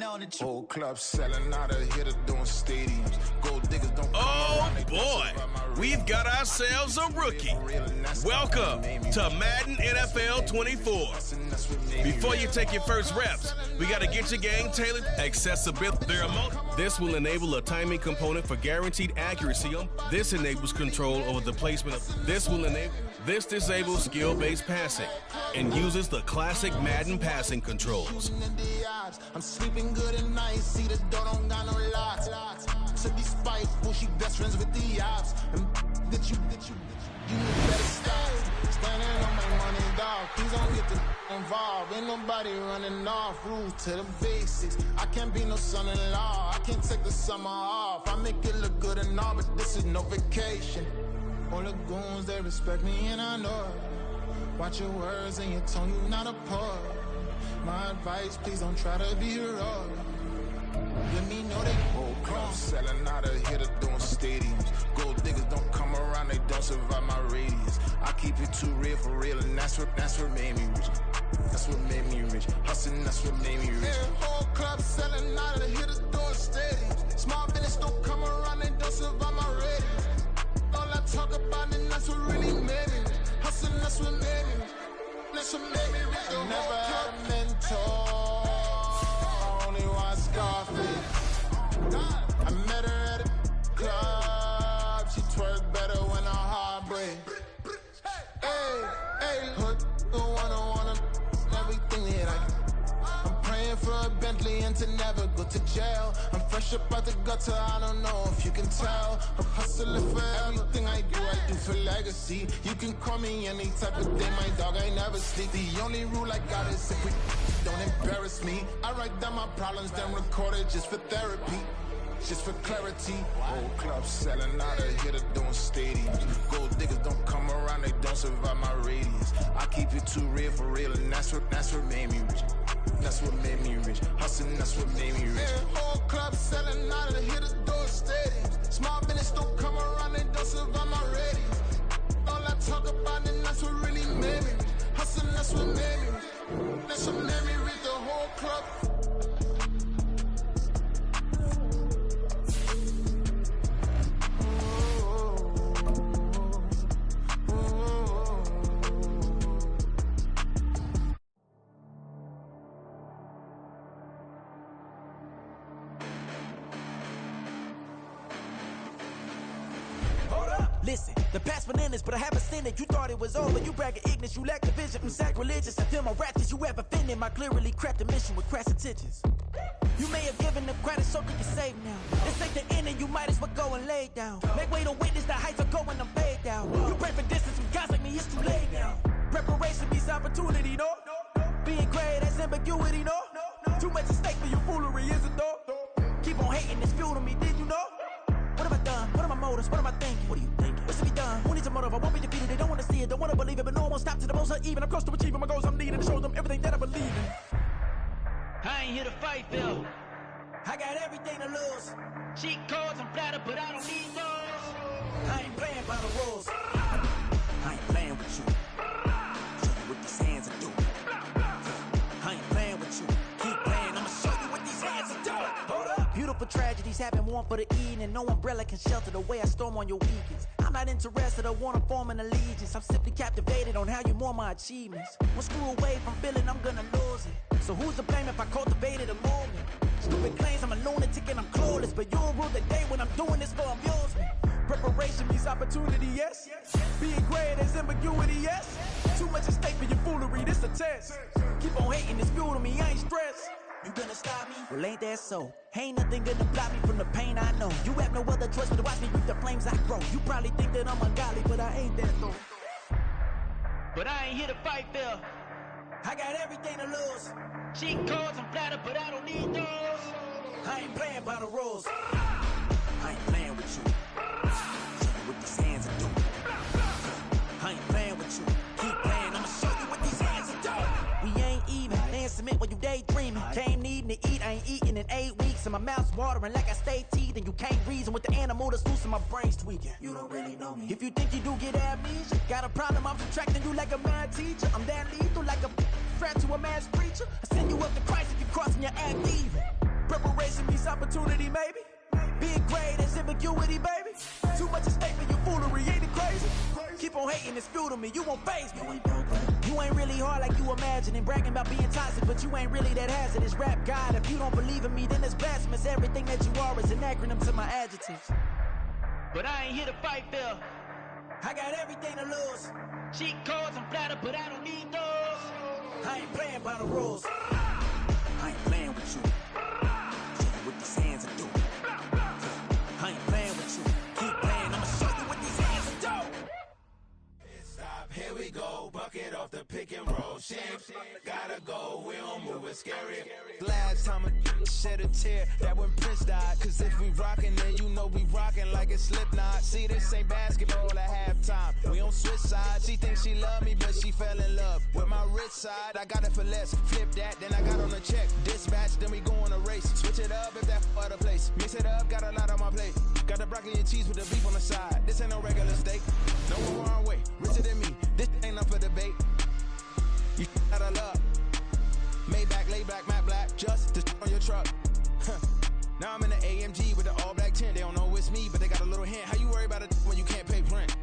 down and whole club selling out of here to doing stadiums. Gold diggers don't come around, they boy, we've got ourselves a rookie. Welcome to Madden NFL 24. Before you take your first reps, we got to get your game tailored. Accessibility. This will enable a timing component for guaranteed accuracy. This enables control over the placement of. This disables skill-based passing and uses the classic Madden passing controls. I'm sleeping good at night, see the door don't got no locks. To be spiteful, she best friends with the ops. And that you better stop. Standing on my money, dog. Please don't get the involved. Ain't nobody running off. Rules to the basics. I can't be no son-in-law. I can't take the summer off. I make it look good and all, but this is no vacation. All the goons, they respect me and I know it. Watch your words and your tone, you not a poet. My advice, please don't try to be heroic. Let me know they whole club selling out of here to doing stadiums. Gold diggers don't come around, they don't survive my radius. I keep it too real for real, and that's what made me rich. That's what made me rich. Hustling, that's what made me rich. Yeah, whole club selling out of here to doing stadiums. Small business don't come around, they don't survive my radius. All I talk about, and that's what really made me rich. Hustling, that's what made me rich. That's what made me rich. I never had a mentor. Only one Scarface. I met her at a club. She twerk better when her heart breaks. Hey, hood, wanna everything that I can. I'm praying for a Bentley and to never go to jail. I'm fresh up out the gutter, I don't know if you can tell. I'm hustling for everything I do for legacy. You can call me any type of day, my dog, I never sleep. The only rule I got is if we don't embarrass me. I write down my problems, then record it just for therapy. Just for clarity. Whole club selling out of here to doing stadiums. Gold diggers don't come around, they don't survive my radius. I keep it too real for real, and that's what made me rich. That's what made me rich. Hustling, that's what made me rich. Yeah, whole club selling out of here to doing stadiums. Small business don't come around, they don't survive my radius. All I talk about, and that's what really made me rich. Hustling, that's what made me rich. That's what made me rich. The whole club. Listen, the past bananas, but I haven't seen it. You thought it was over, you bragging ignorance, you lack the vision. I'm sacrilegious, I feel my wrath as you ever offended. My clearly crafted mission with crass intentions. You may have given them credit, so can you save now? This ain't the end, and you might as well go and lay down. Make way to witness the heights are going, I'm fade down. You pray for distance with guys like me, it's too late now. Preparation means opportunity, no? Being great, that's ambiguity, no? Too much at stake for your foolery, is it though? Keep on hating, it's fuel to me, did you know? What have I done? What are my motives? What am I thinking? What are you thinking? What's to be done? Who needs a motive? I won't be defeated. They don't want to see it, don't want to believe it, but no one will stop to the most uneven. I'm close to achieving my goals. I'm needing to show them everything that I believe in. I ain't here to fight, Phil. I got everything to lose. Cheat codes, I'm flattered, but I don't need those. I ain't playing by the rules. I ain't playing with you. Show you what these hands are doing. I ain't playing with you. Keep playing, I'ma show you what these hands are doing. Hold up. Beautiful tragedies happen, one for the eating, and no umbrella can shelter the way I storm on your weekends. I'm not interested, I wanna form an allegiance. I'm simply captivated on how you mourn my achievements. One screw away from feeling I'm gonna lose it. So who's to blame if I cultivated a movement? Stupid claims I'm a lunatic and I'm clueless, but you'll rule the day when I'm doing this for amusement. Preparation means opportunity, yes. Being great is ambiguity, yes. Too much at stake for your foolery, this a test. Keep on hating, it's fuel to me, I ain't stressed. You gonna stop me? Well, ain't that so? Ain't nothing gonna block me from the pain I know. You have no other choice but to watch me reap the flames I grow. You probably think that I'm ungodly, but I ain't that though. But I ain't here to fight, Phil. I got everything to lose. Cheat codes, I'm flattered, but I don't need those. I ain't playing by the rules. I ain't playing with you. Show you what these hands are doing. I ain't playing with you. Keep playing, I'ma show you what these hands are doing. We ain't even. They ain't submit when you daydreaming. Came needing to eat, I ain't eating in 8 weeks. And my mouth's watering like I stay teething. You can't reason with the animal that's loose and my brain's tweaking. You don't really know me. If you think you do get amnesia, got a problem, I'm subtracting you like a mad teacher. I'm that lethal like a threat to a mass preacher. I send you up to Christ if you crossing your act even. Preparation meets opportunity, maybe. Being great is ambiguity, baby. Too much at stake for your foolery, ain't it crazy? Keep on hating, it's fuel to me, you won't faze me. You ain't really hard like you imagine and bragging about being toxic, but you ain't really that hazardous. Rap God, if you don't believe in me, then it's blasphemous. Everything that you are is an acronym to my adjectives. But I ain't here to fight fair. I got everything to lose. Cheat codes, I'm flattered, but I don't need those. I ain't playing by the rules. I ain't playing with you. Show you what these hands are doing. I ain't playing with you. Keep playing, I'ma show you what these hands are doing. Stop, here we go. Bucket off the pick and roll. Shit, gotta go. We don't move, it's scary. Last time a shed a tear, that when Prince died. Cause if we rockin', then you know we rockin' like it's Slipknot. See, this ain't basketball at halftime. We on switch sides. She thinks she love me, but she fell in love with my rich side. I got it for less. Flip that, then I got on a check. Dispatch, then we go on a race. Switch it up if that other place. Mix it up, got a lot on my plate. Got the broccoli and cheese with the beef on the side. This ain't no regular steak. No wrong way, richer than me. This ain't up for debate. You out of luck. Maybach, lay back, matte black, just to on your truck. Now I'm in the AMG with the all black tint. They don't know it's me, but they got a little hint. How you worry about it when you can't pay rent?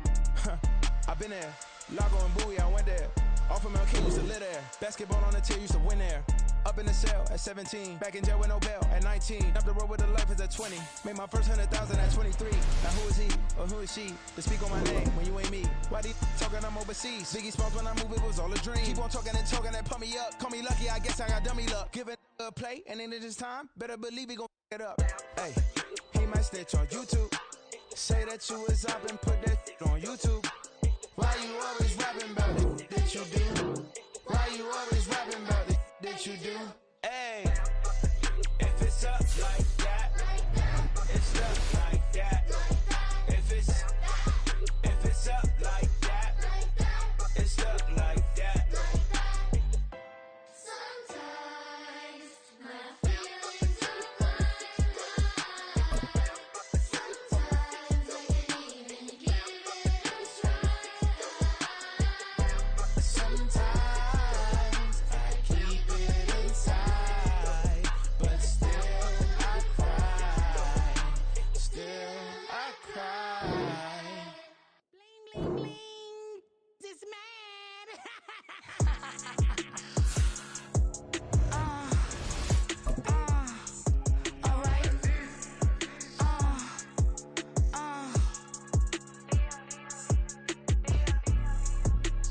I've been there. Lago and Bowie, I went there. Off of MLK, used to live there. Basketball on the tier, used to win there. Up in the cell at 17. Back in jail with no bail at 19. Up the road with the life is at 20. Made my first 100,000 at 23. Now who is he or who is she to speak on my name when you ain't me? Why they talking I'm overseas? Biggie Smalls when I move, it was all a dream. Keep on talking and pump me up. Call me lucky, I guess I got dummy luck. Give it a play and then it's time. Better believe he gon' it up. Hey, he might snitch on YouTube. Say that you was up and put that on YouTube. Why you always rapping about it? That you do? Why you always rapping about it? That you do? Hey, if it's up like that, it's up like that. If it's up like that, it's up like that. Sometimes my feelings are blind. Sometimes I can't even give it a try. Sometimes I keep it inside, but still I cry. Still I cry. Bling, bling, bling. This mad. All right.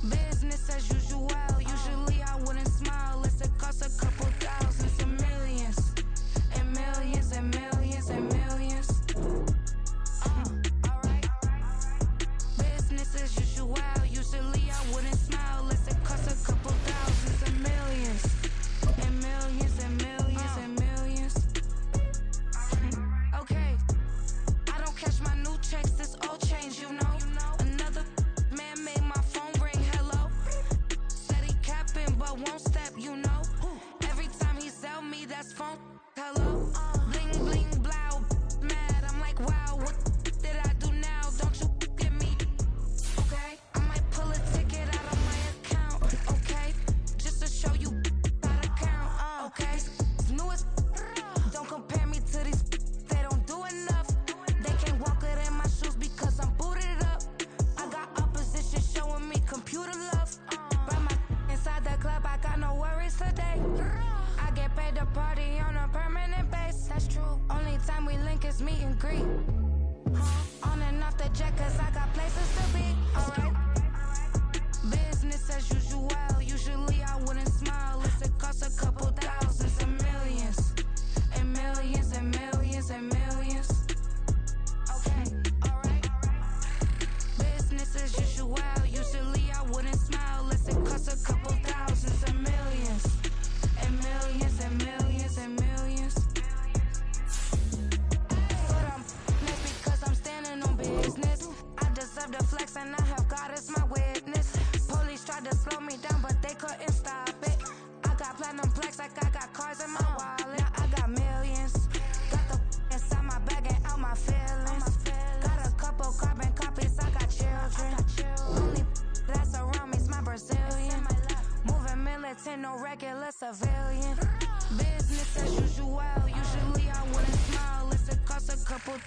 Business as usual. Usually I wouldn't smile unless it costs a couple thousands and millions. And millions and millions and millions. Alright. Business as usual. Usually I wouldn't smile unless it costs a couple thousands and millions. And millions and millions and millions. Okay. I don't catch my new checks, this old change, you know. Another man made my phone ring, hello. Said he capping but won't step, you know. Every time he sell me, that's phone, hello. Bling, bling, blow, mad, I'm like, wow, what did I do now? Don't you get me, okay? I might pull a ticket out of my account, okay? Just to show you how to count, okay? Newest, don't compare me to these, they don't do enough. They can't walk it in my shoes because I'm booted up. I got opposition showing me computer love. Brought my inside the club, I got no worries today. I get paid to party on a permanent base. That's true. Only time we link is meet and greet. On and off the jet, cause I got places to be. Alright. Business as usual. Usually I wouldn't smile unless it costs a couple thousands and millions. And millions and millions and millions. Okay, alright. Business as usual. Usually I wouldn't smile unless it costs a couple thousands and millions. And millions and millions and millions. But I'm next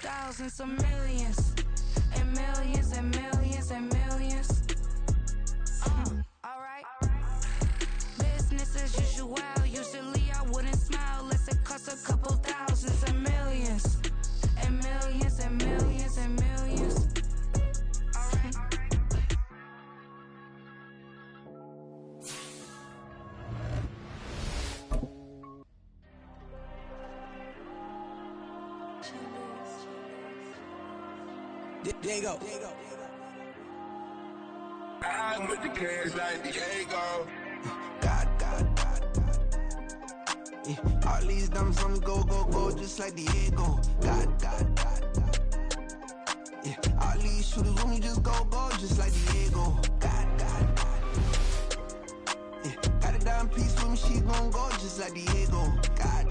thousands, some millions, and millions, and millions, and millions. Alright. Business as usual. Usually I wouldn't smile unless it cost a couple thousands, and millions, and millions, and millions, and millions. Alright. Diego. I with the cash like Diego. God. Yeah, all these diamonds on me go, just like Diego. God. Yeah, all these shooters on me just go, just like Diego. God. Yeah, got a dime piece with me, she gon' go just like Diego. God.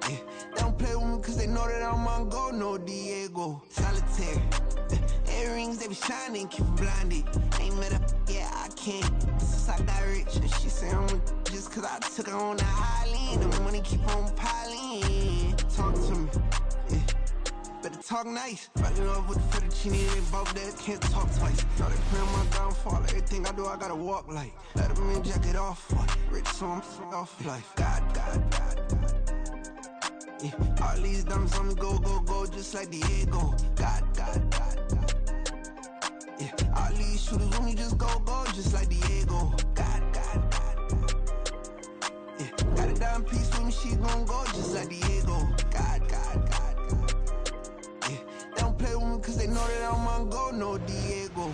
Yeah, they don't play with me cause they know that I'm on go, no Diego. Solitaire. Earrings, they be shining, keep blinded. Ain't met up, yeah, I can't. Since I got rich, and she say I'm just cause I took her on the island. The money keep on piling. Talk to me, yeah. Better talk nice. Rockin' up with the fettuccine, they both that can't talk twice. Know they plan my downfall, everything I do, I gotta walk like. Let them in, jacket off, rich, so I'm off life. God. Yeah, all these diamonds on me go, just like Diego. God. Yeah, all these shooters on me just go, just like Diego. God. Yeah, got a dime piece with me, she gon' go just like Diego. God. Yeah, they don't play with me cause they know that I'm on go, no Diego.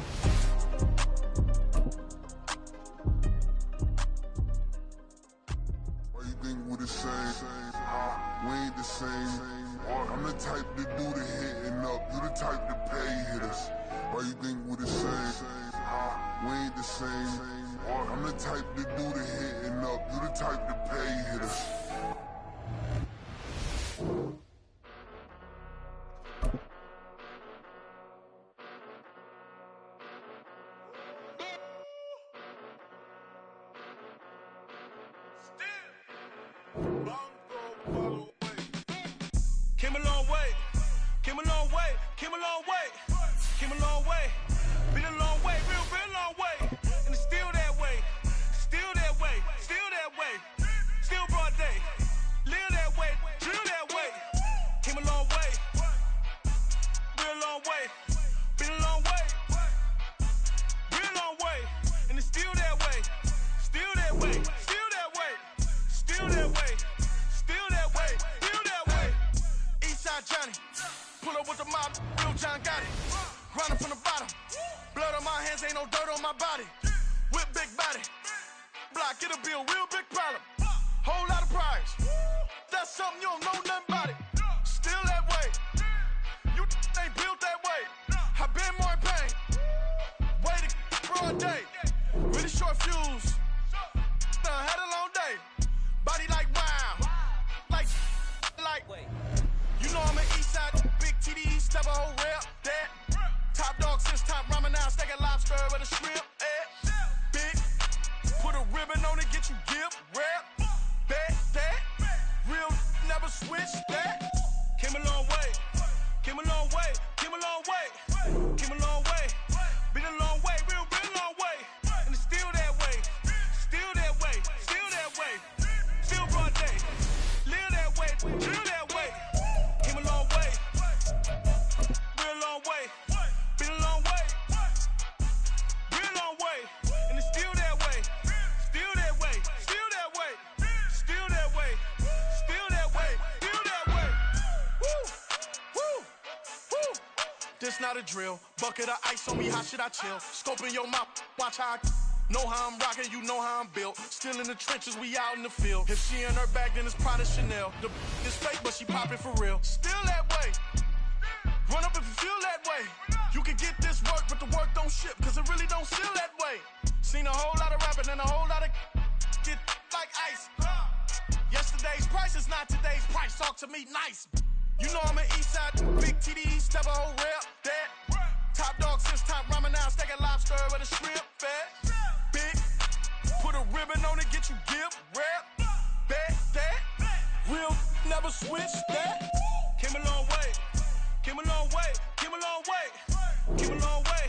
Why you think we the same? We ain't the same. I'm the type to do the hitting up, you the type to pay hitters. Why you think we the same? We ain't the same. I'm the type to do the hitting up, you the type to pay hitters. Came a long way, came a long way, came a long way, came a long way, been a long way, real long way, and it's still that way, still that way, still that way, still broad day, live that way, drill that way, came a long way, real long way, been a long way, real long way, and it's still that way, still that way, still that way, still that way, still that way, still that way. Eastside Johnny, pull up with the mob, real John got it. Grinding from the bottom, blood on my hands, ain't no dirt on my body. Whip big body, block, it'll be a real big problem. Whole lot of priors, that's something you don't know nothing about it. Still that way, you ain't built that way. I been more in pain, way to broad day. Really short fuse, had a long day. Body like wow, like. You know I'm an Eastside, big TDs, step a whole rep, that. Top dog since top ramen now, steak and lobster with a shrimp, big, put a ribbon on it, get you gift, rep, bet, that. Real, never switch, that. Came a long way, came a long way, came a long way, came a long way, been a long way, real long way, and it's still that way, still that way, still that way, still broad day, live that way, drill that way. Came a long way, real long way, been a long way, real long way, and it's still that way, still that way, still that way, still that way, still that way, still that way. Woo, woo, woo. This not a drill, bucket of ice on me, how should I chill? Scope in your mouth, watch how I know how I'm rocking, you know how I'm built. Still in the trenches, we out in the field. If she in her bag, then it's Prada Chanel. The is fake, but she poppin' for real. Still that way. Run up if you feel that way. You can get this work, but the work don't ship, cause it really don't feel that way. Seen a whole lot of rapping and a whole lot of get like ice. Yesterday's price is not today's price. Talk to me nice. You know I'm an Eastside, big TDs, step a whole rep, that. Top dog since top ramen now, steak and lobster with a shrimp, fat. Big, put a ribbon on it, get you gift, rep, bet, that. Real, never switch, that. Came a long way. Came a long way, came a long way, came a long way.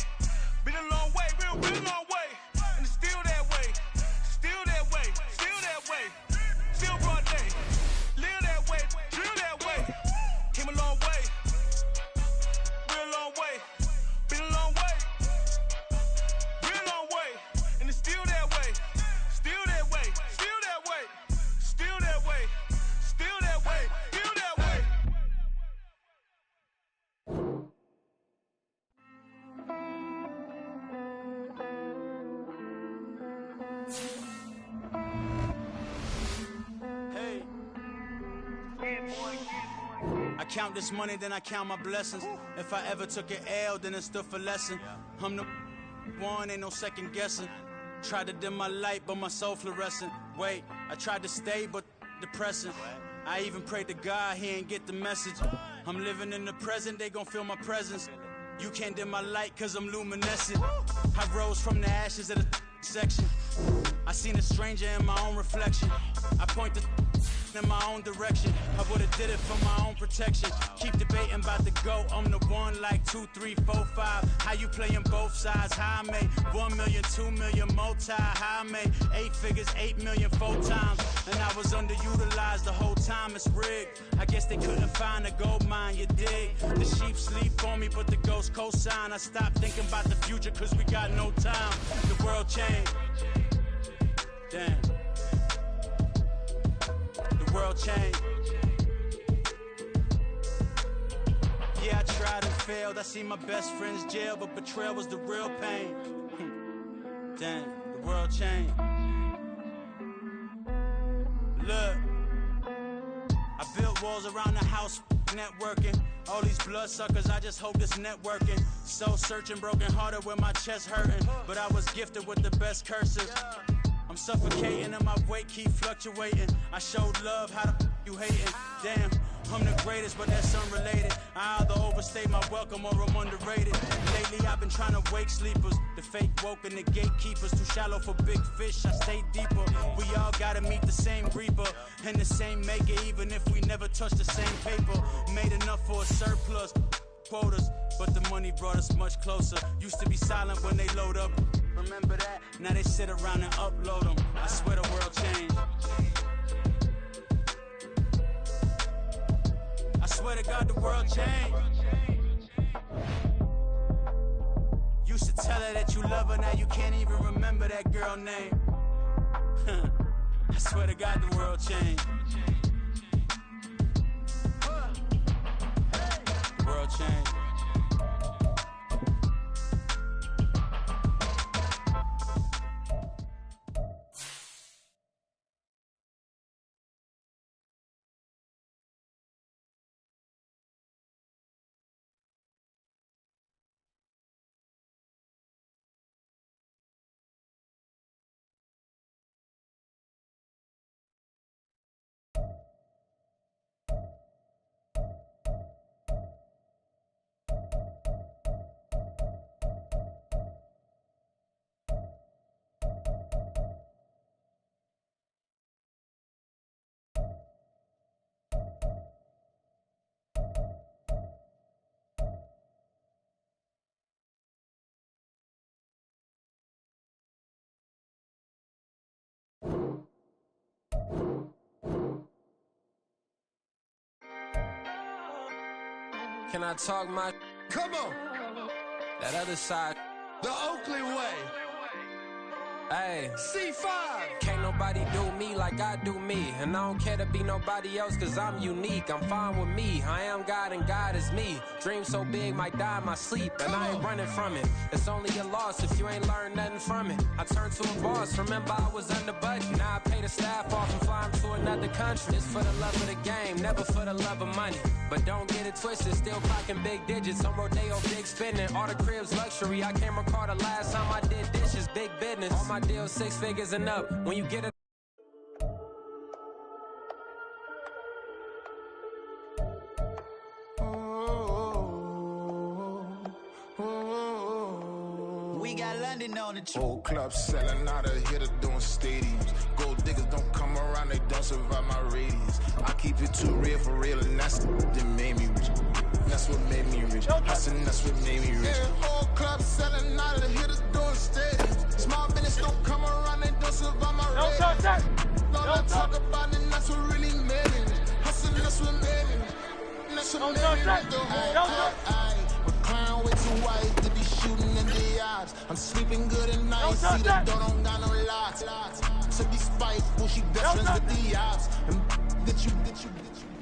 Been a long way, been a long way. And it's still that way, still that way, still that way. Still broad day, live that way, drill that way. Came a long way, real long way. Been a long way, real long way. And it's still that way, still that way, still that way, still that way, still that way, still that way. Hey. I count this money, then I count my blessings. If I ever took an L, then it stood for lesson. I'm the one, ain't no second guessing. Tried to dim my light, but my soul fluorescent. Wait, I tried to stay, but depressing. I even prayed to God, he ain't get the message. I'm living in the present, they gon' feel my presence. You can't dim my light, cause I'm luminescent. I rose from the ashes of the section. I seen a stranger in my own reflection. I point the in my own direction. I would've did it for my own protection. Keep debating about the GOAT. I'm the one like 2, 3, 4, 5. How you playing both sides? How I made 1 million, 2 million multi. How I made 8 figures, 8 million 4 times. And I was underutilized the whole time. It's rigged. I guess they couldn't find a gold mine, you dig? The sheep sleep on me, but the ghost co-sign. I stopped thinking about the future cause we got no time. The world changed. Damn. The world changed. Yeah, I tried and failed. I see my best friends jail, but betrayal was the real pain. Damn, the world changed. Look, I built walls around the house, networking. All these bloodsuckers, I just hope this networking. Soul searching, broken hearted with my chest hurting. But I was gifted with the best curses. I'm suffocating and my weight keep fluctuating. I showed love, how the you hating? Damn, I'm the greatest, but that's unrelated. I either overstay my welcome or I'm underrated. Lately I've been trying to wake sleepers. The fake woke and the gatekeepers. Too shallow for big fish, I stay deeper. We all gotta meet the same reaper and the same maker, even if we never touch the same paper. Made enough for a surplus quotas, but the money brought us much closer. Used to be silent when they load up. Remember that? Now they sit around and upload them. I swear the world changed. I swear to God the world changed. Used to tell her that you love her, now you can't even remember that girl name. I swear to God the world changed. The world changed. Can I talk my? Come on, That other side. the Oakland way. Hey, C5. can't nobody do me like I do me. And I don't care to be nobody else cause I'm unique. I'm fine with me. I am God and God is me. Dream so big might die in my sleep. And I ain't running from it. It's only a loss if you ain't learned nothing from it. I turned to a boss. Remember I was under budget. Now I pay the staff off and fly them to another country. It's for the love of the game, never for the love of money. But don't get it twisted, still clocking big digits. On Rodeo, big spending. All the cribs luxury. I can't recall the last time I did dishes, big business. All my deals 6 figures and up. When you get it. We got London on the trip. Whole club selling out of hitter doing stadiums. Gold diggers don't come around, they don't survive my radius. I keep it too real for real, and that's the that made me rich. Now that's what made me rich. Hustling, that's what made me rich. Yeah, whole club selling out of the hitters doing steady. Small business don't come around, they don't survive my rating. All I talk about it, that's what really made me rich. Hustling, that's what made me rich. That's what made me rich. The whole club, my crown way too white to be shooting in the eyes. I'm sleeping good at night, see the door don't got no locks. To be spiteful, she best friends with the ops. And that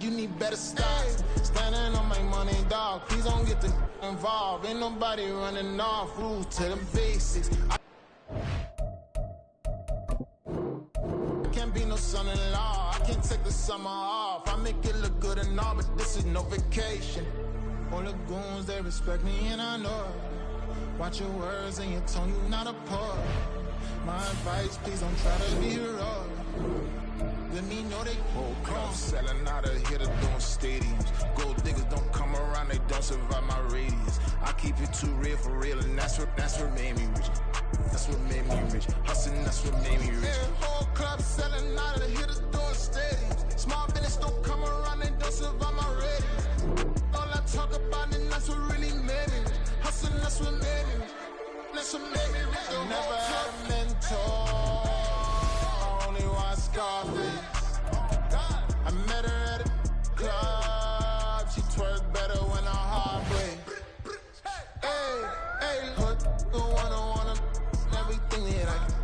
you need better stocks. Standing on my money, dog. Please don't get the involved. Ain't nobody running off. Rules to the basics. I can't be no son-in-law. I can't take the summer off. I make it look good and all, but this is no vacation. All the goons, they respect me and I know it. Watch your words and your tone, you not a poet. My advice, please don't try to be heroic. Let me know they whole club selling out of here to doing stadiums. Gold diggers don't come around, they don't survive my radius. I keep it too real for real, and that's what made me rich. That's what made me rich. Hustling, that's what made me rich. Yeah, whole club selling out of here to doing stadiums. Small business don't come around, they don't survive my radius. All I talk about it, that's what really made me rich. Hustling, that's what made me rich. That's what made me rich. I never had a mentor. Only one Scarface. I met her at a club. She twerk better when her heart breaks. Hey, put the one on one everything that I can.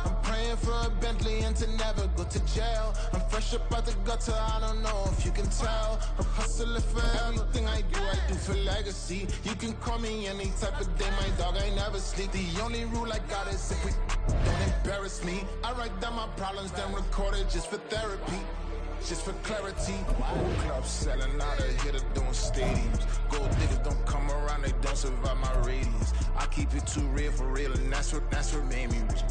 I'm praying for a Bentley and to never go to jail. I'm fresh up out the gutter, I don't know if you can tell. I'm hustling for everything I do for legacy. You can call me any type of day, my dog, I never sleep. The only rule I got is if we don't embarrass me. I write down my problems, then record it just for therapy. Just for clarity, whole club selling out of here to doing stadiums. Gold diggers don't come around, they don't survive my radius. I keep it too real for real, and that's what made me rich.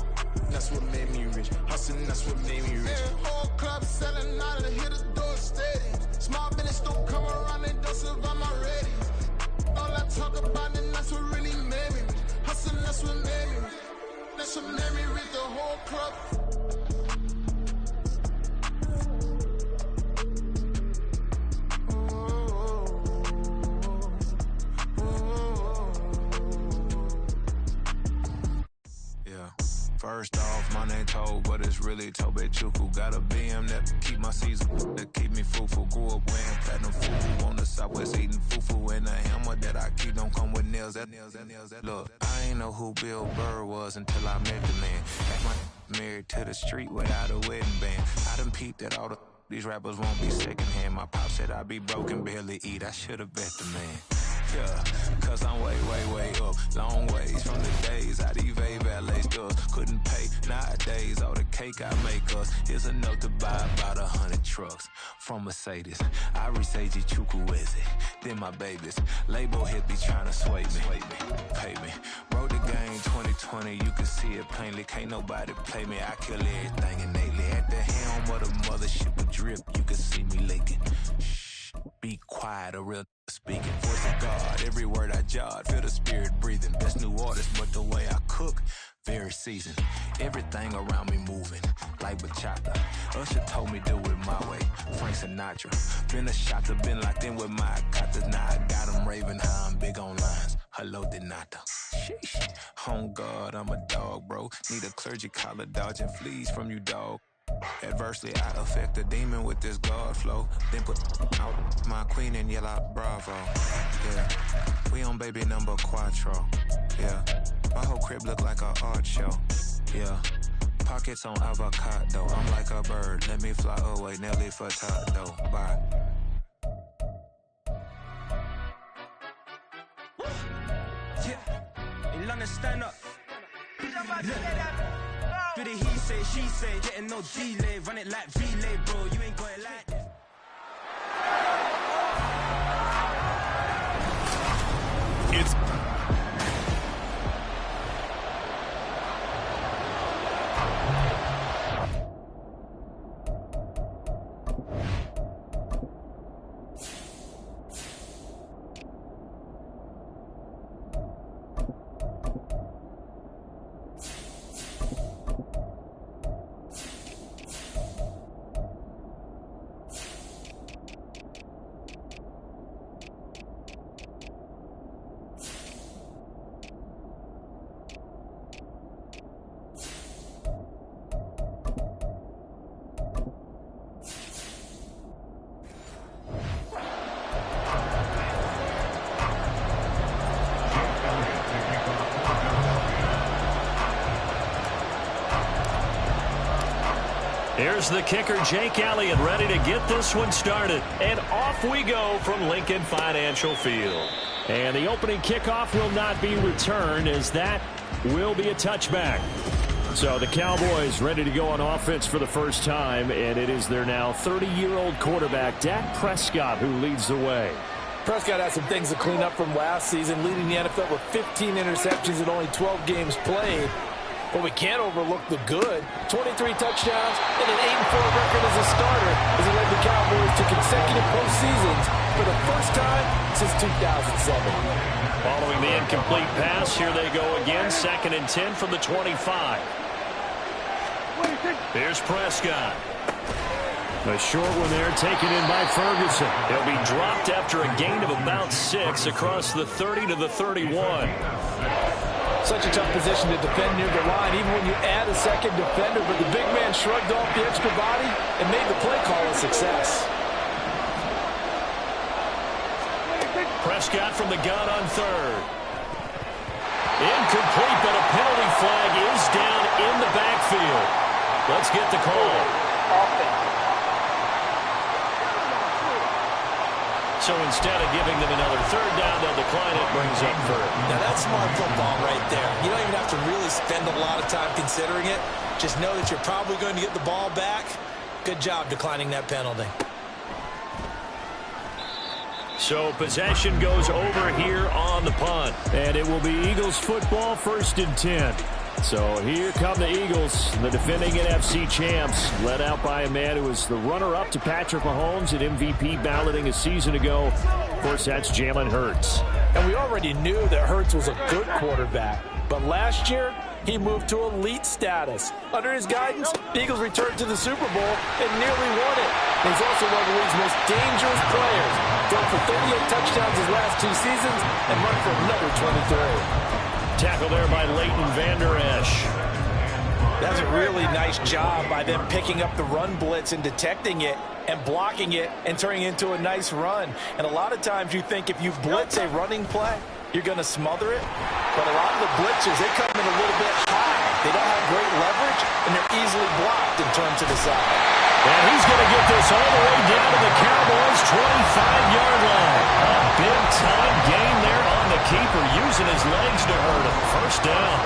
That's what made me rich. Hustling, that's what made me rich. Yeah, whole club selling out of here to doing stadiums. Small business don't come around, they don't survive my radius. All I talk about it, that's what really made me rich. Hustling, that's what made me rich. That's what made me rich. The whole club. First off, my name Toad, but it's really Tobe Chuku. Got a BM that keep my season, that keep me fruitful. Grew up wearing platinum fufu on the southwest, eating fufu. And the hammer that I keep don't come with nails. Look, I ain't know who Bill Burr was until I met the man. Had my married to the street without a wedding band. I done peeped at all these rappers won't be secondhand. My pop said I'd be broken, barely eat. I should've bet the man. Yeah, cause I'm way up, long ways from the days I evade valet stores. Couldn't pay nowadays, all the cake I make us is enough to buy about 100 trucks from Mercedes. I resage Chukwueze, then my babies. Label hit be trying to sway me, pay me. Wrote the game 2020, you can see it plainly. Can't nobody play me, I kill everything innately. At the helm of the mothership with drip, you can see me leaking. Shh, be quiet, a real speaking. Voice of God, every word I jot, feel the spirit breathing. Best new artist, but the way I cook, very seasoned. Everything around me moving, like bachata. Usher told me do it my way, Frank Sinatra. Been a shotter, been locked in with my katas. Now I got them raving how I'm big on lines. Hello, Denata. Sheesh. On God, I'm a dog, bro. Need a clergy collar, dodging fleas from you, dog. Adversely, I affect the demon with this God flow. Then put out my queen in yellow bravo. Yeah, we on baby number quattro. Yeah, my whole crib look like an art show. Yeah, pockets on avocado. I'm like a bird, let me fly away. Nelly Furtado. Bye. Yeah, in London, stand up. Do the he say, she say, getting no delay, run it like relay, bro, you ain't got it like this. It's Here's the kicker, Jake Elliott, ready to get this one started. And off we go from Lincoln Financial Field. And the opening kickoff will not be returned, as that will be a touchback. So the Cowboys ready to go on offense for the first time, and it is their now 30-year-old quarterback, Dak Prescott, who leads the way. Prescott has some things to clean up from last season, leading the NFL with 15 interceptions in only 12 games played. But we can't overlook the good. 23 touchdowns and an 8-4 record as a starter as he led the Cowboys to consecutive postseasons for the first time since 2007. Following the incomplete pass, here they go again. 2nd and 10 from the 25. Here's Prescott. A short one there, taken in by Ferguson. He'll be dropped after a gain of about 6 across the 30 to the 31. Such a tough position to defend near the line, even when you add a second defender. But the big man shrugged off the extra body and made the play call a success. Prescott from the gun on 3rd. Incomplete, but a penalty flag is down in the backfield. Let's get the call. So instead of giving them another 3rd down, they'll decline it, brings up 3rd. Now that's smart football right there. You don't even have to really spend a lot of time considering it. Just know that you're probably going to get the ball back. Good job declining that penalty. So possession goes over here on the punt. And it will be Eagles football, 1st and 10. So here come the Eagles, the defending NFC champs, led out by a man who was the runner-up to Patrick Mahomes at MVP balloting a season ago. Of course, that's Jalen Hurts. And we already knew that Hurts was a good quarterback. But last year, he moved to elite status. Under his guidance, the Eagles returned to the Super Bowl and nearly won it. And he's also one of the league's most dangerous players. Thrown for 38 touchdowns his last 2 seasons and run for another 23. Tackle there by Leighton Vander Esch. That's a really nice job by them picking up the run blitz and detecting it and blocking it and turning it into a nice run. And a lot of times you think if you blitz a running play, you're going to smother it. But a lot of the blitzers, they come in a little bit high. They don't have great leverage, and they're easily blocked and turned to the side. And he's going to get this all the way down to the Cowboys' 25-yard line. A big-time gain there on the keeper, using his legs to hurt him. 1st down.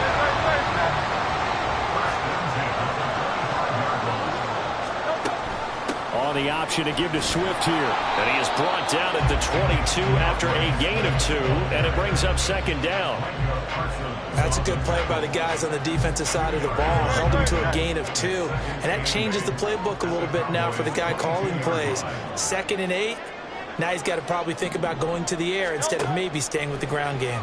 On the option to give to Swift here. And he is brought down at the 22 after a gain of 2, and it brings up 2nd down. That's a good play by the guys on the defensive side of the ball. Held him to a gain of 2. And that changes the playbook a little bit now for the guy calling plays. 2nd and 8. Now he's got to probably think about going to the air instead of maybe staying with the ground game.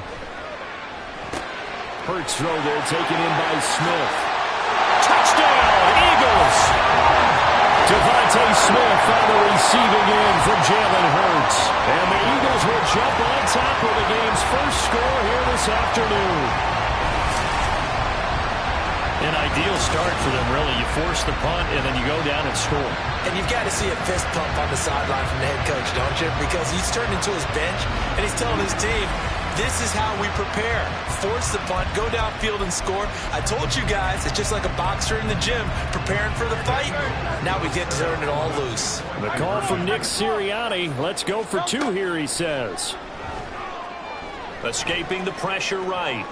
Hurts throw there, taken in by Smith. Touchdown, Eagles! Devontae Smith on the receiving end from Jalen Hurts. And the Eagles will jump on top of the game's first score here this afternoon. An ideal start for them, really. You force the punt, and then you go down and score. And you've got to see a fist pump on the sideline from the head coach, don't you? Because he's turned into his bench, and he's telling his team, this is how we prepare. Force the punt, go downfield and score. I told you guys, it's just like a boxer in the gym preparing for the fight. Now we get to turn it all loose. The call from Nick Sirianni. Let's go for 2 here, he says. Escaping the pressure right.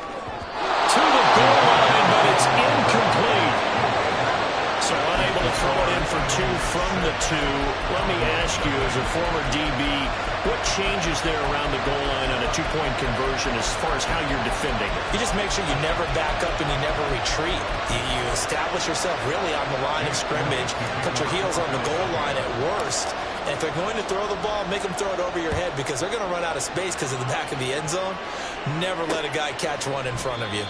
To the goal line, but it's incomplete. So unable to throw it in for 2 from the 2. Let me ask you, as a former DB, what changes there around the goal line on a 2-point conversion as far as how you're defending it? You just make sure you never back up and you never retreat. You establish yourself really on the line of scrimmage, put your heels on the goal line at worst. And if they're going to throw the ball, make them throw it over your head because they're going to run out of space because of the back of the end zone. Never let a guy catch one in front of you.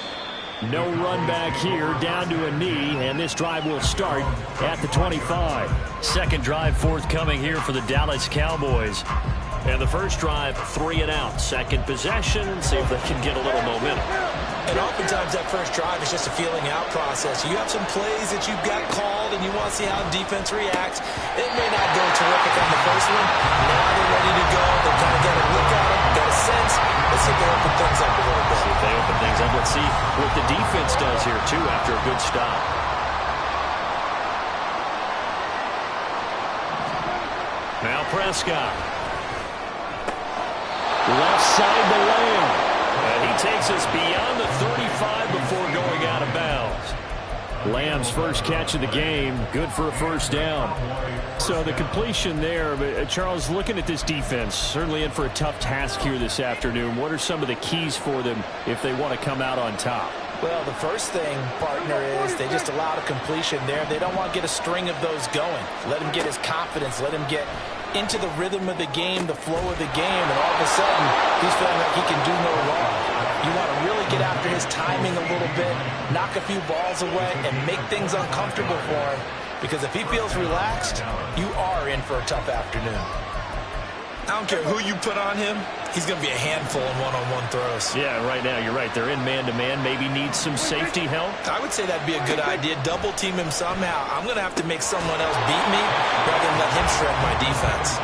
No run back here, down to a knee, and this drive will start at the 25. 2nd drive forthcoming here for the Dallas Cowboys. And the first drive, 3 and out. 2nd possession, see if they can get a little momentum. And oftentimes that first drive is just a feeling out process. You have some plays that you've got called and you want to see how defense reacts. It may not go terrific on the first one. Now they're ready to go. They've kind of got a look at them, got a sense. Let's see if they open things up a little bit. See if they open things up. Let's see what the defense does here, too, after a good stop. Now Prescott. Left side to Lamb. And he takes us beyond the 35 before going out of bounds. Lamb's first catch of the game, good for a first down. So the completion there, but Charles, looking at this defense, certainly in for a tough task here this afternoon. What are some of the keys for them if they want to come out on top? Well, the first thing, partner, is they just allowed a completion there. They don't want to get a string of those going. Let him get his confidence. Let him get into the rhythm of the game, the flow of the game, and all of a sudden, he's feeling like he can do no wrong. You want to really get after his timing a little bit, knock a few balls away, and make things uncomfortable for him. Because if he feels relaxed, you are in for a tough afternoon. I don't care who you put on him, he's going to be a handful in one-on-one throws. Yeah, right now, you're right. They're in man-to-man. Maybe need some safety help. I would say that'd be a good idea. Double team him somehow. I'm going to have to make someone else beat me rather than let him shred my defense.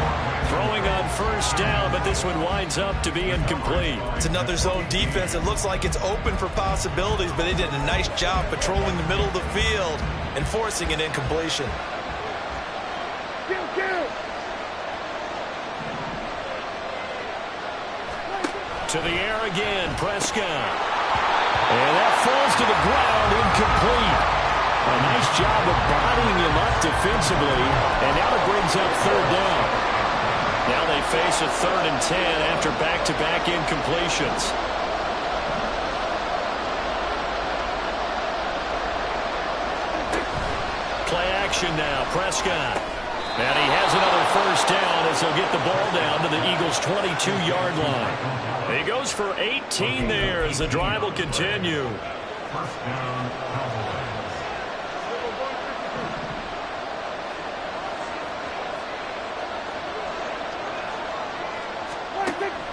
Throwing on first down, but this one winds up to be incomplete. It's another zone defense. It looks like it's open for possibilities, but they did a nice job patrolling the middle of the field and forcing an incompletion. To the air again, Prescott. And that falls to the ground, incomplete. A nice job of bodying him up defensively, and now it brings up third down. Now they face a 3rd and 10 after back-to-back incompletions. Play action now, Prescott. And he has another first down as he'll get the ball down to the Eagles' 22-yard line. He goes for 18 there as the drive will continue.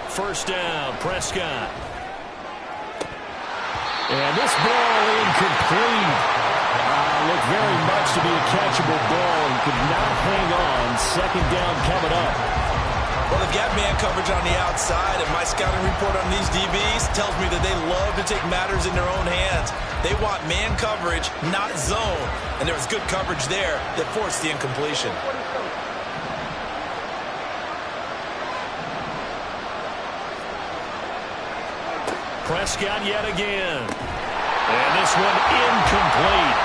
First down, Prescott. And this ball incomplete. Looked very much to be a catchable ball and could not hang on. Second down coming up. Well, they've got man coverage on the outside, and my scouting report on these DBs tells me that they love to take matters in their own hands. They want man coverage, not zone. And there was good coverage there that forced the incompletion. Prescott yet again. And this one incomplete.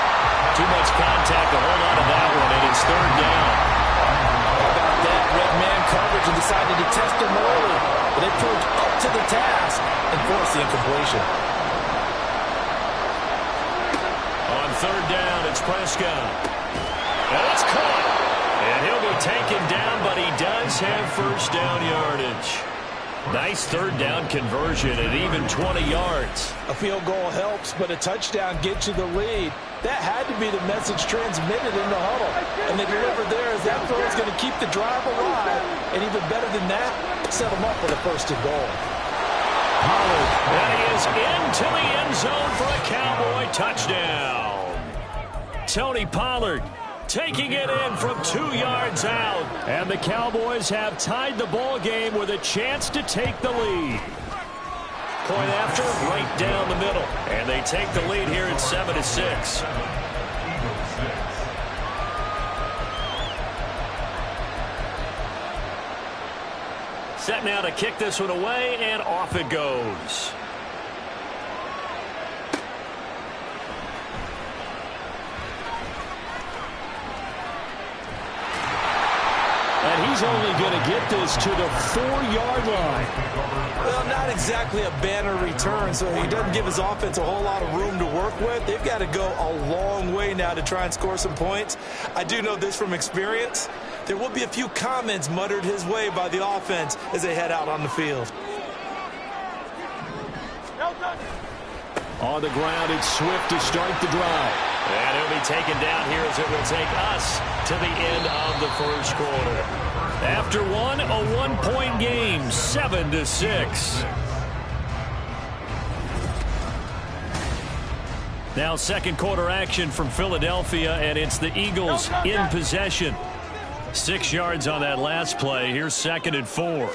Too much contact to hold on to that one, and it's third down. How about that? Red man coverage and decided to test him early. But they proved up to the task and forced the incompletion. On third down, it's Prescott. And it's caught. And he'll be taken down, but he does have first down yardage. Nice third down conversion at even 20 yards. A field goal helps, but a touchdown gets you the lead. That had to be the message transmitted in the huddle. And they delivered there as that throw is going to keep the drive alive. And even better than that, set them up with a first and goal. Pollard, and he is into the end zone for a Cowboy touchdown. Tony Pollard taking it in from 2 yards out. And the Cowboys have tied the ball game with a chance to take the lead. Point after, right down the middle. And they take the lead here at 7-6. Set now to kick this one away, and off it goes. And he's only going to get this to the 4-yard line. Well, not exactly a banner return, so he doesn't give his offense a whole lot of room to work with. They've got to go a long way now to try and score some points. I do know this from experience. There will be a few comments muttered his way by the offense as they head out on the field. On the ground, it's Swift to start the drive. And he'll be taken down here as it will take us to the end of the first quarter. After one, a one-point game, 7-6. Now second quarter action from Philadelphia, and it's the Eagles in possession. 6 yards on that last play. Here's 2nd and 4.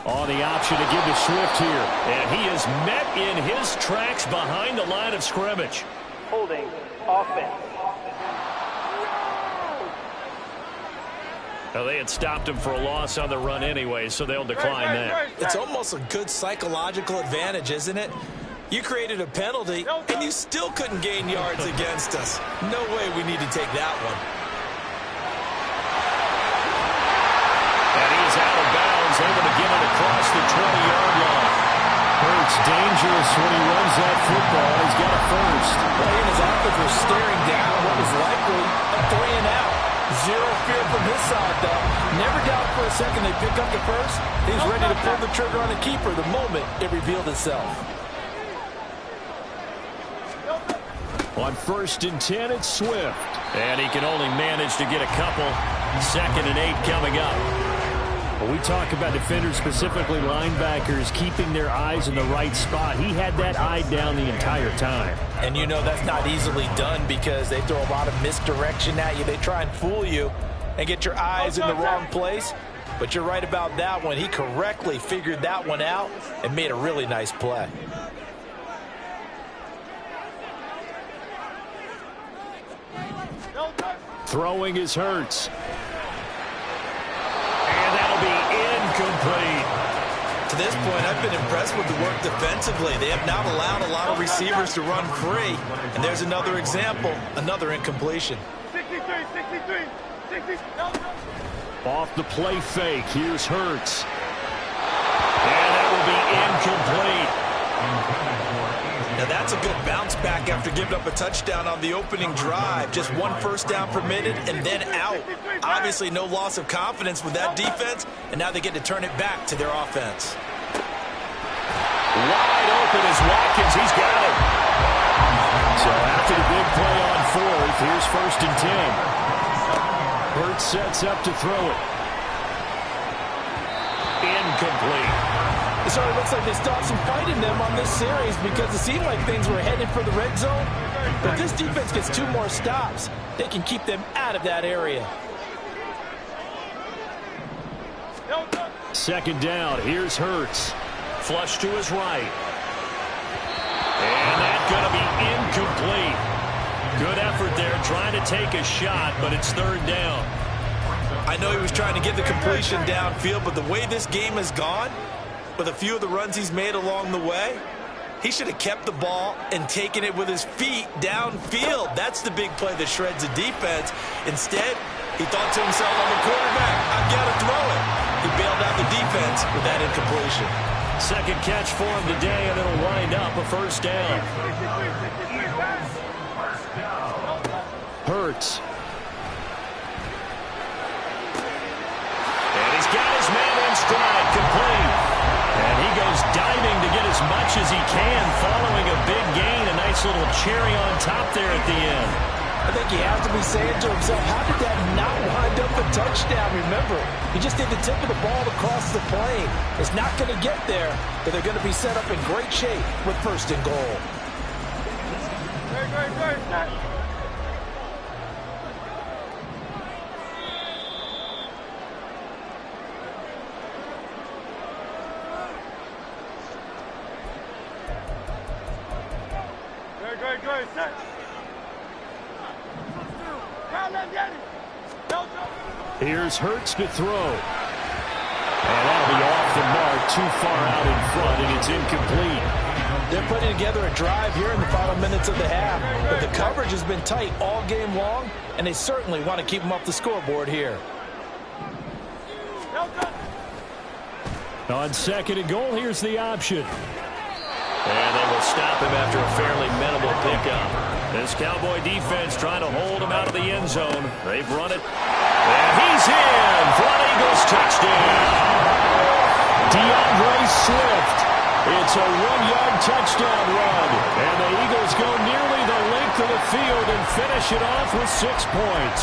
On the option to give to Swift here. And he is met in his tracks behind the line of scrimmage. Holding offense. Well, they had stopped him for a loss on the run anyway, so they'll decline that. It's almost a good psychological advantage, isn't it? You created a penalty, and you still couldn't gain yards against us. No way we need to take that one. And he's out of bounds, able to get it across the 20-yard line. Hurts dangerous when he runs that football. He's got a first. Well, he and his offense were staring down what was likely a 3-and-out. Zero fear from his side, though. Never doubt for a second they pick up the first. He's ready to pull the trigger on the keeper the moment it revealed itself. On 1st and 10, it's Swift. And he can only manage to get a couple. 2nd and 8 coming up. When we talk about defenders, specifically linebackers, keeping their eyes in the right spot, he had that eye down the entire time. And you know that's not easily done because they throw a lot of misdirection at you. They try and fool you and get your eyes in the wrong place. But you're right about that one. He correctly figured that one out and made a really nice play. Throwing is Hurts. And that'll be incomplete. To this point, I've been impressed with the work defensively. They have not allowed a lot of receivers to run free. And there's another example, another incompletion. 63. Off the play fake, here's Hurts. And that will be incomplete. Now that's a good bounce back after giving up a touchdown on the opening drive. Just 1 first down permitted and then out. Obviously no loss of confidence with that defense, and now they get to turn it back to their offense. Wide open is Watkins. He's got it. So after the big play on 4th, here's 1st and 10. Hurts sets up to throw it. Incomplete. It certainly looks like they still have some fight in them on this series because it seemed like things were headed for the red zone. But if this defense gets 2 more stops, they can keep them out of that area. 2nd down. Here's Hurts. Flush to his right. And that's going to be incomplete. Good effort there trying to take a shot, but it's 3rd down. I know he was trying to get the completion downfield, but the way this game has gone, with a few of the runs he's made along the way, he should have kept the ball and taken it with his feet downfield. That's the big play that shreds the defense. Instead, he thought to himself, I'm a quarterback, I've got to throw it. He bailed out the defense with that incompletion. 2nd catch for him today, and it'll wind up a 1st down. Hurts. And he's got his man in stride, complete. And he goes diving to get as much as he can following a big gain. A nice little cherry on top there at the end. I think he has to be saying to himself, how did that not wind up a touchdown? Remember, he just did the tip of the ball across the plane. It's not going to get there, but they're going to be set up in great shape with 1st and goal. Good, set. Here's Hurts to throw. And that'll be off the mark, too far out in front, and it's incomplete. They're putting together a drive here in the final minutes of the half, but the coverage has been tight all game long, and they certainly want to keep them off the scoreboard here. On 2nd and goal, here's the option. And they will stop him after a fairly minimal pickup. This Cowboy defense trying to hold him out of the end zone. They've run it. And he's in for an Eagles touchdown. DeAndre Swift. It's a 1-yard touchdown run. And the Eagles go nearly the length of the field and finish it off with 6 points.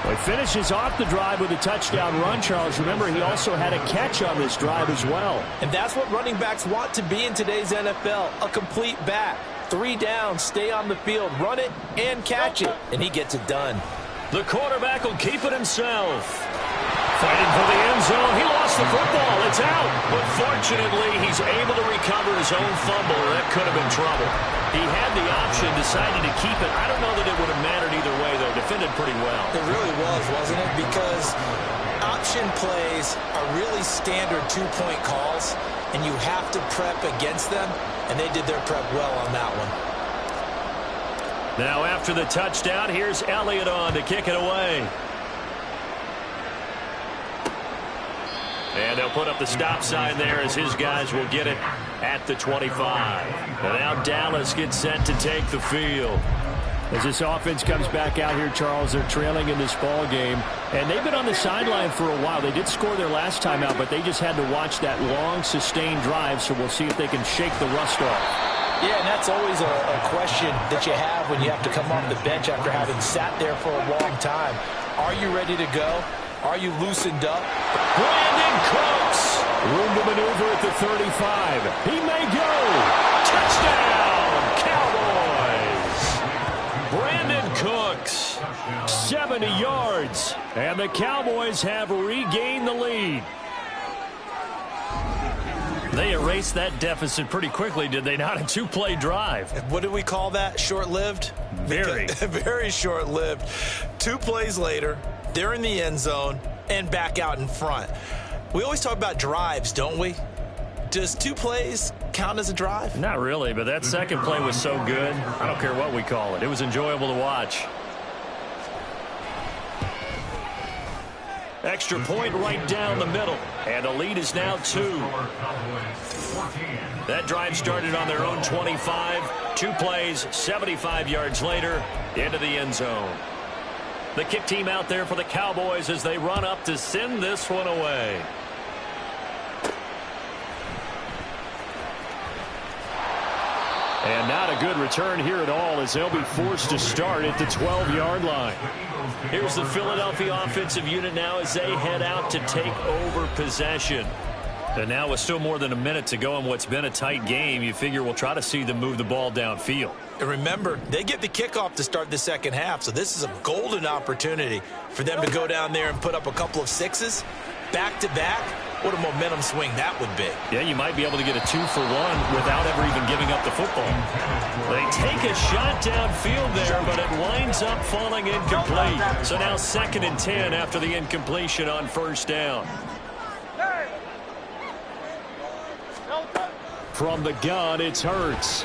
Well, he finishes off the drive with a touchdown run, Charles. Remember, he also had a catch on this drive as well. And that's what running backs want to be in today's NFL, a complete back. 3 downs, stay on the field, run it, and catch it. And he gets it done. The quarterback will keep it himself. Fighting for the end zone. He lost gets the football. It's out. But fortunately, he's able to recover his own fumble, or that could have been trouble. He had the option, decided to keep it. I don't know that it would have mattered either way, though. Defended pretty well. It really was, wasn't it? Because option plays are really standard two-point calls, and you have to prep against them, and they did their prep well on that one. Now after the touchdown, here's Elliott on to kick it away. And they'll put up the stop sign there as his guys will get it at the 25. And now Dallas gets set to take the field. As this offense comes back out here, Charles, they're trailing in this ball game. And they've been on the sideline for a while. They did score their last time out, but they just had to watch that long, sustained drive. So we'll see if they can shake the rust off. Yeah, and that's always a question that you have when you have to come off the bench after having sat there for a long time. Are you ready to go? Are you loosened up? Brandon Cooks. Room to maneuver at the 35. He may go. Touchdown, Cowboys. Brandon Cooks, 70 yards. And the Cowboys have regained the lead. They erased that deficit pretty quickly, did they not? A two-play drive. What did we call that? Short-lived? Very. Very short-lived. 2 plays later, they're in the end zone and back out in front. We always talk about drives, don't we? Does 2 plays count as a drive? Not really, but that second play was so good. I don't care what we call it. It was enjoyable to watch. Extra point right down the middle. And the lead is now 2. That drive started on their own 25. 2 plays, 75 yards later, into the end zone. The kick team out there for the Cowboys as they run up to send this one away. And not a good return here at all as they'll be forced to start at the 12-yard line. Here's the Philadelphia offensive unit now as they head out to take over possession. And now with still more than a minute to go in what's been a tight game, you figure we'll try to see them move the ball downfield. And remember, they get the kickoff to start the second half, so this is a golden opportunity for them to go down there and put up a couple of 6s back-to-back. What a momentum swing that would be. Yeah, you might be able to get a 2-for-1 without ever even giving up the football. They take a shot downfield there, but it winds up falling incomplete. So now 2nd and 10 after the incompletion on first down. From the gun, it's Hurts.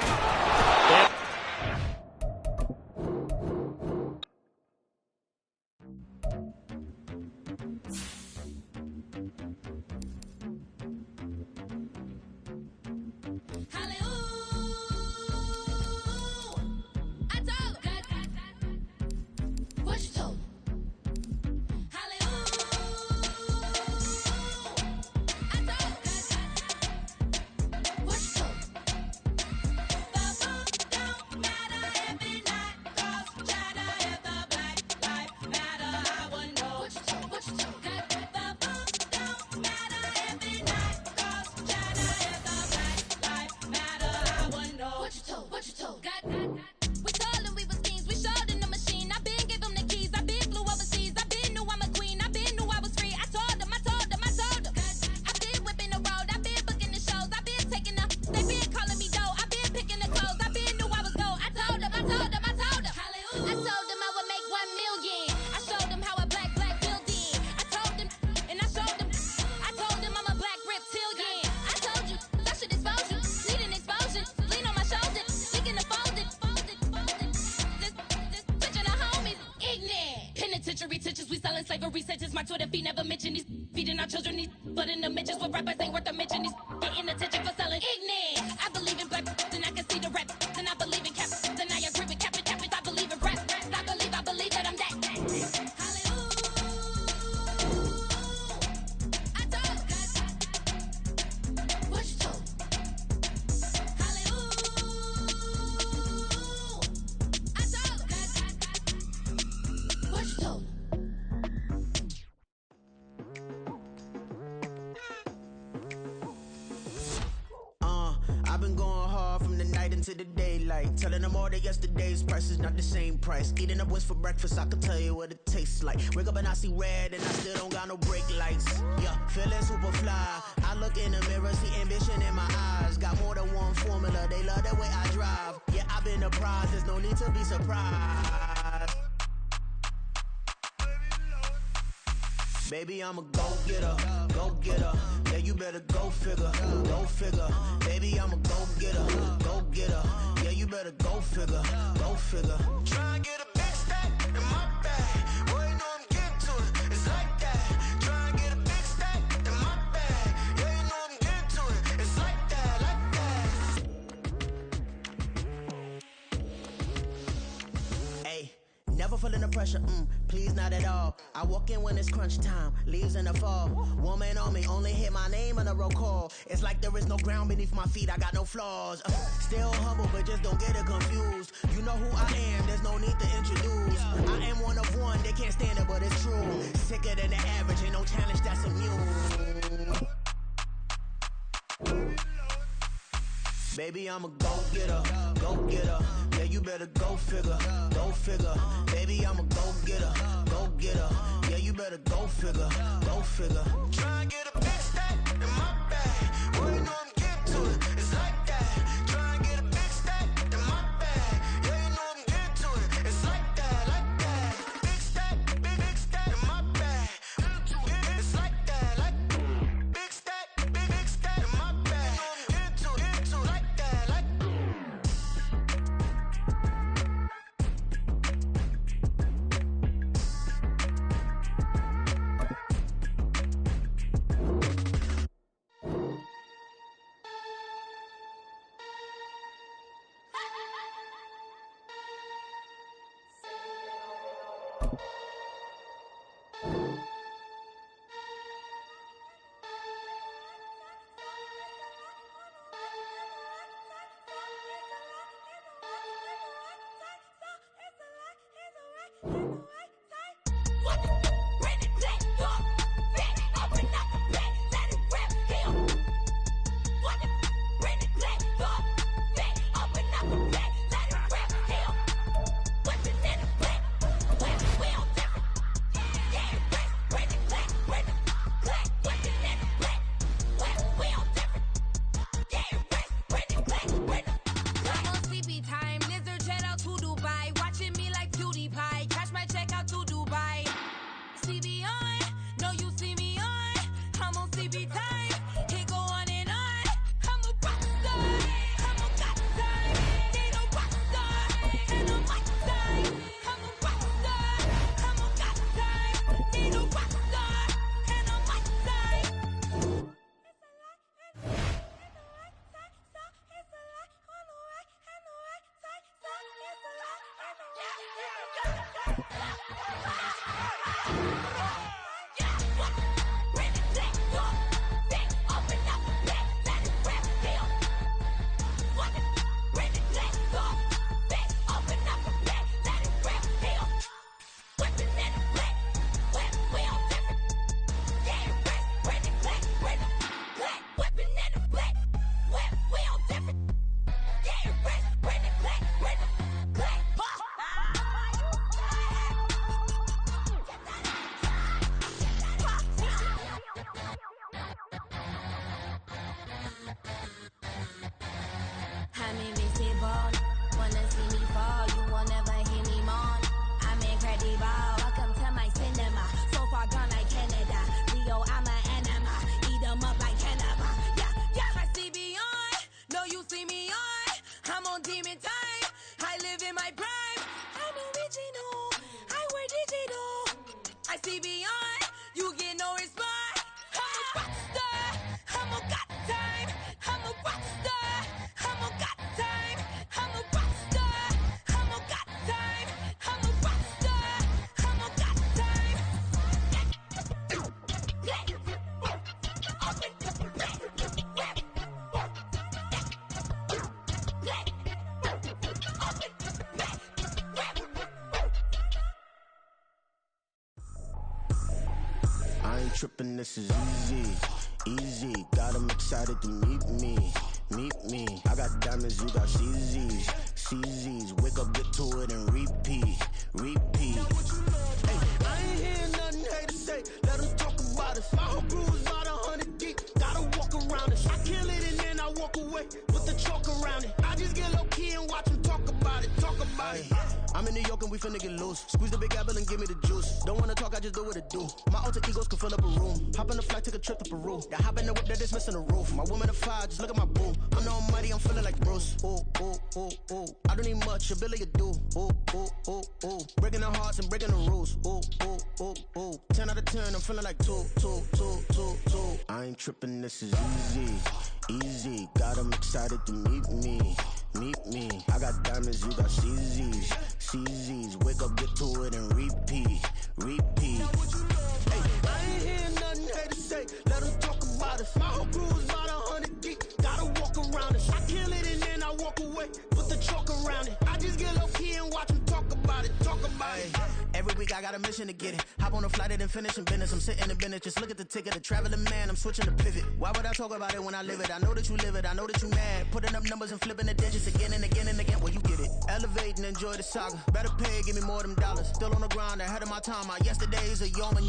To the daylight, telling them all that yesterday's price is not the same price. Eating up wings for breakfast, I can tell you what it tastes like. Wake up and I see red and I still don't got no brake lights. Yeah, feeling super fly. ambition in my eyes. Got more than one formula, they love the way I drive. Yeah, I've been the prize, there's no need to be surprised. Baby, I'm a go-getter, go-getter. Yeah, you better go figure, go figure. Baby, I'm a go-getter, go-getter. Yeah, you better go figure, go figure. Try and get a big stack in my bag. Boy, you know I'm getting to it, it's like that. Try and get a big stack in my bag. Yeah, you know I'm getting to it, it's like that, like that. Hey. Never feeling the pressure, please not at all. I walk in when it's crunch time, leaves in the fall. Woman on me, only hit my name on a roll call. It's like there is no ground beneath my feet, I got no flaws. Still humble, but just don't get it confused. You know who I am, there's no need to introduce. I am one of one, they can't stand it, but it's true. Sicker than the average, ain't no challenge that's immune. Baby, I'm a go-getter, go-getter. Yeah, you better go figure, go figure. Baby, I'm a go-getter, go-getter. Yeah, you better go figure, go figure. Try and get a big stack in my bag. Boy, you know I'm getting to it, it's like that. Try and get a big stack in my bag. Yeah, you know I'm getting to it, it's like that, like that. Big stack in my bag. It's like that, like big stack in my bag. You know I'm getting to it, like that, like. Trippin', this is easy, easy. Got 'em excited to meet me, meet me. I got diamonds, you got CZs, CZs. Wake up, get to it, and repeat, repeat. Hey, I ain't hearing nothing haters say. Let 'em talk about us. My whole crew is about 100 deep. Gotta walk around us. I kill it in away, put the chalk around it. I just get low key and watch them talk about it, I'm in New York and we finna get loose. Squeeze the big apple and give me the juice. Don't wanna talk, I just do what it do. My alter egos can fill up a room. Hop on the flight, take a trip to Peru. That hop in the whip that is missing the roof. My woman a fire, just look at my boo. I'm the almighty, I'm feeling like Bruce. Ooh, ooh, ooh, ooh. I don't need much, ability to do. Ooh, ooh, ooh, ooh. Breaking the hearts and breaking the rules. Ooh, ooh, ooh, ooh. 10 out of 10, I'm feeling like 2. I ain't tripping, this is easy. Got 'em excited to meet me. I got diamonds, you got CZs. Wake up, get to it and repeat. Hey, I ain't hearing nothing hate to say. Let 'em talk about us. My whole crew is about 100 deep. Gotta walk around us. I kill it and then I walk away. Put the chalk around it. I just get low key and watch them talk about it. Every week I got a mission to get it. Hop on a flight and then finish in business. I'm sitting in business. Just look at the ticket. A traveling man, I'm switching to pivot. Why would I talk about it when I live it? I know that you live it. I know that you mad. Putting up numbers and flipping the digits again and again and again. Well, you get it. Elevate and enjoy the saga. Better pay, give me more of them dollars. Still on the grind, ahead of my time. My yesterday's a yeoman.